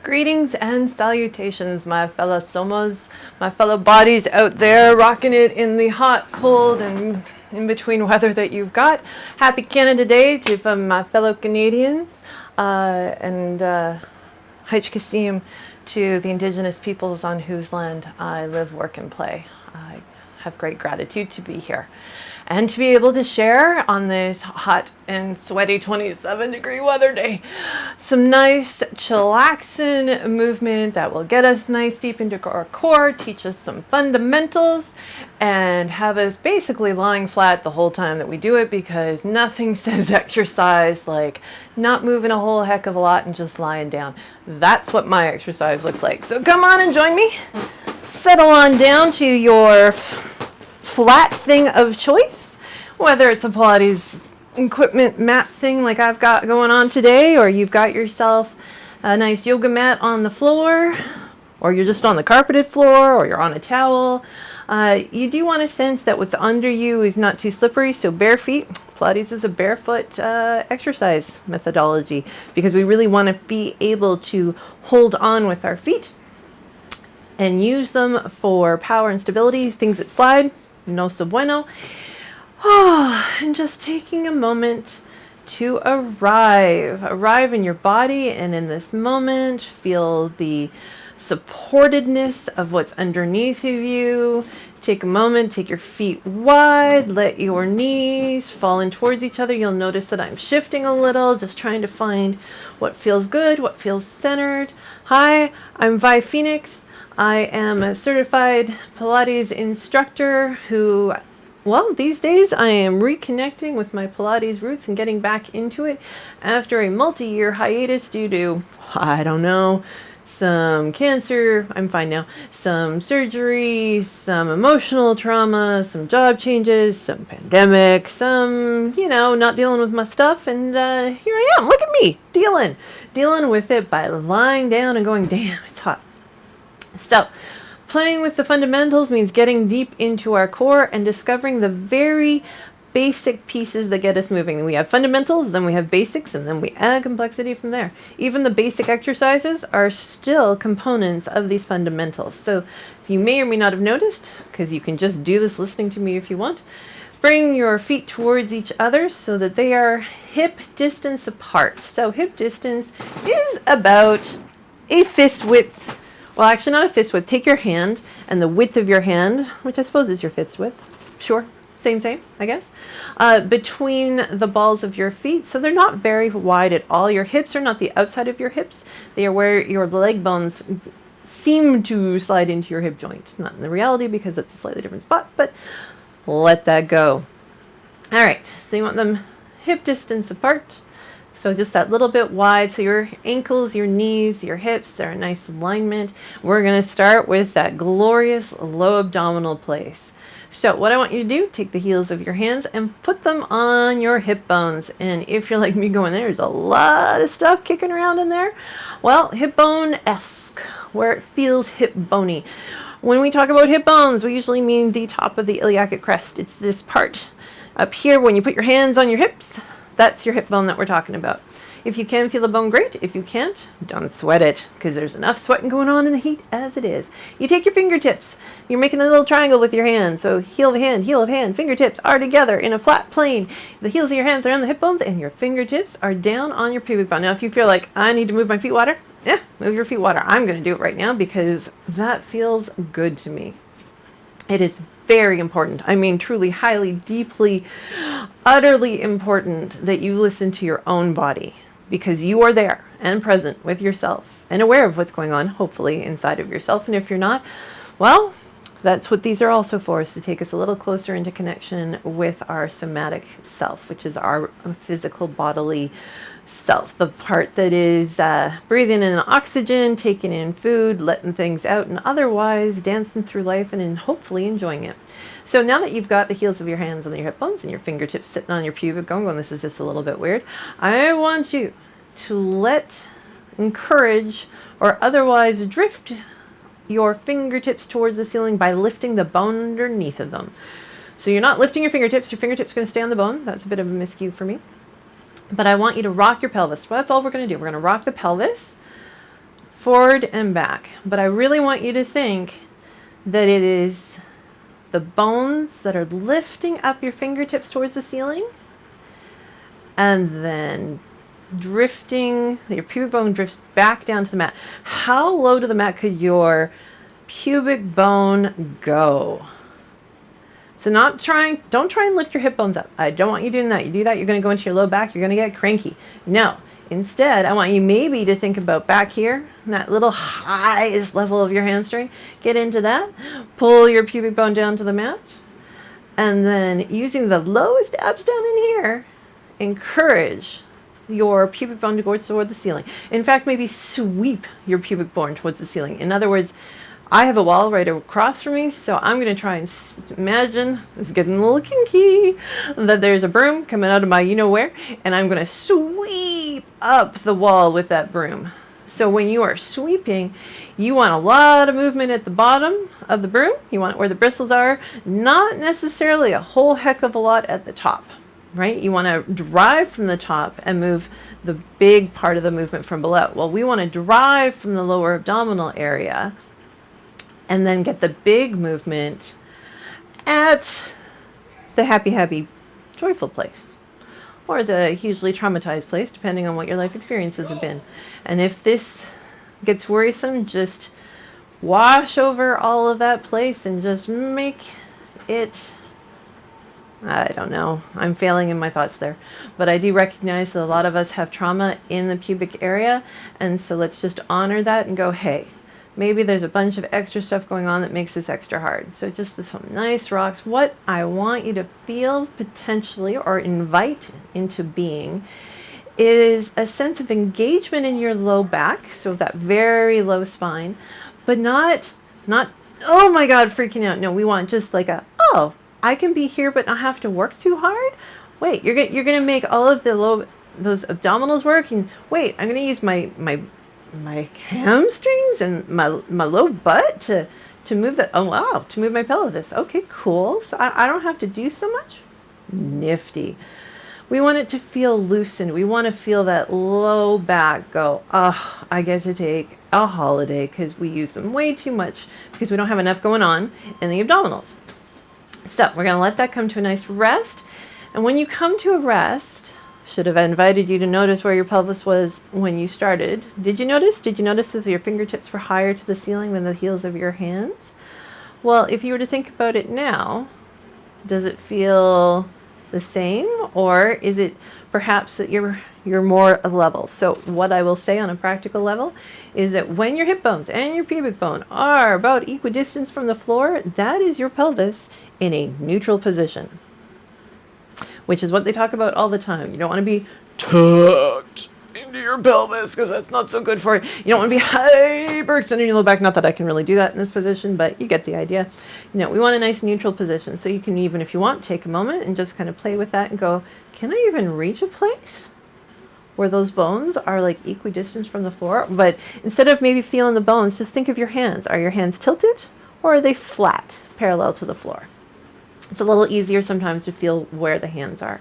Greetings and salutations, my fellow somas, my fellow bodies out there rocking it in the hot, cold, and in between weather that you've got. Happy Canada Day to my fellow Canadians, and Haich Kasim to the Indigenous peoples on whose land I live, work, and play. I have great gratitude to be here and to be able to share on this hot and sweaty 27-degree weather day some nice chillaxing movement that will get us nice deep into our core, teach us some fundamentals, and have us basically lying flat the whole time that we do it, because nothing says exercise like not moving a whole heck of a lot and just lying down. That's what my exercise looks like. So come on and join me. Settle on down to your flat thing of choice, whether it's a Pilates equipment mat thing like I've got going on today, or you've got yourself a nice yoga mat on the floor, or you're just on the carpeted floor, or you're on a towel. You do want to sense that what's under you is not too slippery, so bare feet. Pilates is a barefoot exercise methodology because we really want to be able to hold on with our feet and use them for power and stability, things that slide. No so bueno. And just taking a moment to arrive in your body, and in this moment feel the supportedness of what's underneath of you. Take a moment, take your feet wide, let your knees fall in towards each other. You'll notice that I'm shifting a little, just trying to find what feels good, what feels centered. Hi, I'm Vi Phoenix. I am a certified Pilates instructor who, well, these days I am reconnecting with my Pilates roots and getting back into it after a multi-year hiatus due to, I don't know, some cancer. I'm fine now. Some surgery, some emotional trauma, some job changes, some pandemic, some, not dealing with my stuff. And here I am. Look at me dealing with it by lying down and going, damn, it's hot. So, playing with the fundamentals means getting deep into our core and discovering the very basic pieces that get us moving. We have fundamentals, then we have basics, and then we add complexity from there. Even the basic exercises are still components of these fundamentals. So, you may or may not have noticed, because you can just do this listening to me if you want, bring your feet towards each other so that they are hip distance apart. So, hip distance is about a fist width. Well, actually not a fist width. Take your hand and the width of your hand, which I suppose is your fist width. Sure, same, I guess. Between the balls of your feet. So they're not very wide at all. Your hips are not the outside of your hips. They are where your leg bones seem to slide into your hip joint. Not in the reality because it's a slightly different spot, but let that go. All right, so you want them hip distance apart. So just that little bit wide, so your ankles, your knees, your hips, they're a nice alignment. We're going to start with that glorious low abdominal place. So what I want you to do, take the heels of your hands and put them on your hip bones. And if you're like me going, there's a lot of stuff kicking around in there. Well, hip bone-esque, where it feels hip bony. When we talk about hip bones, we usually mean the top of the iliac crest. It's this part up here when you put your hands on your hips. That's your hip bone that we're talking about. If you can feel the bone, great. If you can't, don't sweat it, because there's enough sweating going on in the heat as it is. You take your fingertips. You're making a little triangle with your hand. So heel of hand, fingertips are together in a flat plane. The heels of your hands are on the hip bones, and your fingertips are down on your pubic bone. Now, if you feel like, I need to move my feet water, move your feet water. I'm going to do it right now because that feels good to me. It is very important. I mean, truly, highly, deeply, utterly important that you listen to your own body, because you are there and present with yourself and aware of what's going on, hopefully, inside of yourself. And if you're not, well, that's what these are also for, is to take us a little closer into connection with our somatic self, which is our physical bodily self, the part that is breathing in oxygen, taking in food, letting things out, and otherwise dancing through life and hopefully enjoying it. So now that you've got the heels of your hands on your hip bones and your fingertips sitting on your pubic bone, going, this is just a little bit weird, I want you to encourage, or otherwise drift your fingertips towards the ceiling by lifting the bone underneath of them. So you're not lifting your fingertips are going to stay on the bone. That's a bit of a miscue for me. But I want you to rock your pelvis. Well, that's all we're going to do. We're going to rock the pelvis forward and back. But I really want you to think that it is the bones that are lifting up your fingertips towards the ceiling, and then drifting, your pubic bone drifts back down to the mat. How low to the mat could your pubic bone go? So don't try and lift your hip bones up. I don't want you doing that. You do that, you're going to go into your low back, you're going to get cranky. No, instead, I want you maybe to think about back here, that little highest level of your hamstring. Get into that, pull your pubic bone down to the mat, and then using the lowest abs down in here, encourage your pubic bone to go toward the ceiling. In fact, maybe sweep your pubic bone towards the ceiling. In other words, I have a wall right across from me, so I'm going to try and imagine, this is getting a little kinky, that there's a broom coming out of my you-know-where, and I'm going to sweep up the wall with that broom. So when you are sweeping, you want a lot of movement at the bottom of the broom. You want it where the bristles are, not necessarily a whole heck of a lot at the top, right? You want to drive from the top and move the big part of the movement from below. Well, we want to drive from the lower abdominal area and then get the big movement at the happy, joyful place, or the hugely traumatized place, depending on what your life experiences have been. And if this gets worrisome, just wash over all of that place and just make it, I don't know, I'm failing in my thoughts there, but I do recognize that a lot of us have trauma in the pubic area, and so let's just honor that and go, hey, maybe there's a bunch of extra stuff going on that makes this extra hard. So just some nice rocks. What I want you to feel potentially or invite into being is a sense of engagement in your low back, so that very low spine, but not oh my God, freaking out. No, we want just like a, oh, I can be here but not have to work too hard. Wait, you're gonna make all of those abdominals work, and wait, I'm gonna use my hamstrings and my low butt to move that. Oh wow, to move my pelvis. Okay, cool. So I don't have to do so much. Nifty. We want it to feel loosened. We want to feel that low back go, oh, I get to take a holiday, because we use them way too much because we don't have enough going on in the abdominals. So we're going to let that come to a nice rest. And when you come to a rest, should have invited you to notice where your pelvis was when you started. Did you notice? Did you notice that your fingertips were higher to the ceiling than the heels of your hands? Well, if you were to think about it now, does it feel the same, or is it perhaps that you're more level? So what I will say on a practical level is that when your hip bones and your pubic bone are about equidistant from the floor, that is your pelvis in a neutral position, which is what they talk about all the time. You don't want to be tucked into your pelvis, because that's not so good for you. You don't want to be hyperextending your low back. Not that I can really do that in this position, but you get the idea. You know, we want a nice neutral position. So you can, even if you want, take a moment and just kind of play with that and go, can I even reach a place where those bones are like equidistant from the floor? But instead of maybe feeling the bones, just think of your hands. Are your hands tilted, or are they flat, parallel to the floor? It's a little easier sometimes to feel where the hands are.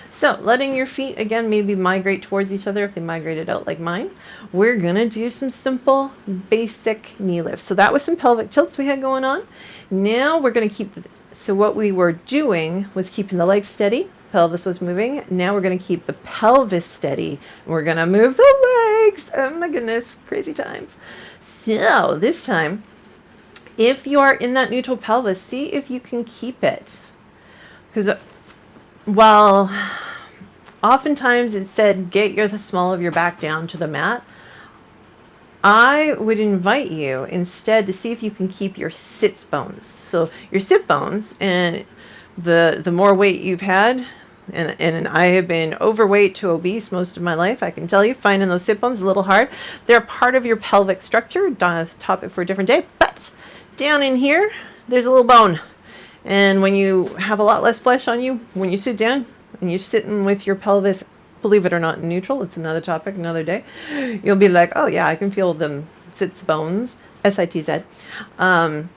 So letting your feet, again, maybe migrate towards each other if they migrated out like mine. We're going to do some simple, basic knee lifts. So that was some pelvic tilts we had going on. Now we're going to keep, so what we were doing was keeping the legs steady. Pelvis was moving. Now we're going to keep the pelvis steady. We're going to move the legs. Oh my goodness, crazy times. So this time, if you are in that neutral pelvis, see if you can keep it. Because while oftentimes it said get the small of your back down to the mat, I would invite you instead to see if you can keep your sits bones. So your sit bones, and the more weight you've had, and I have been overweight to obese most of my life, I can tell you, finding those sit bones is a little hard. They're part of your pelvic structure, topic for a different day, but down in here, there's a little bone. And when you have a lot less flesh on you, when you sit down and you're sitting with your pelvis, believe it or not, in neutral, it's another topic, another day, you'll be like, oh yeah, I can feel them sits bones, S-I-T-Z. And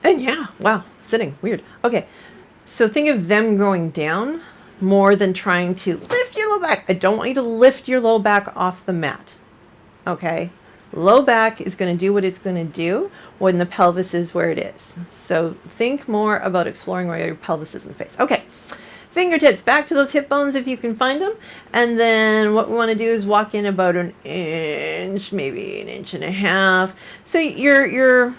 yeah, wow, sitting, weird. Okay, so think of them going down more than trying to lift your low back. I don't want you to lift your low back off the mat, okay? Low back is going to do what it's going to do when the pelvis is where it is. So think more about exploring where your pelvis is in space. Okay. Fingertips back to those hip bones if you can find them. And then what we want to do is walk in about an inch, maybe an inch and a half. So you're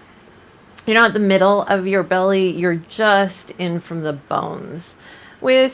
not at the middle of your belly, you're just in from the bones. With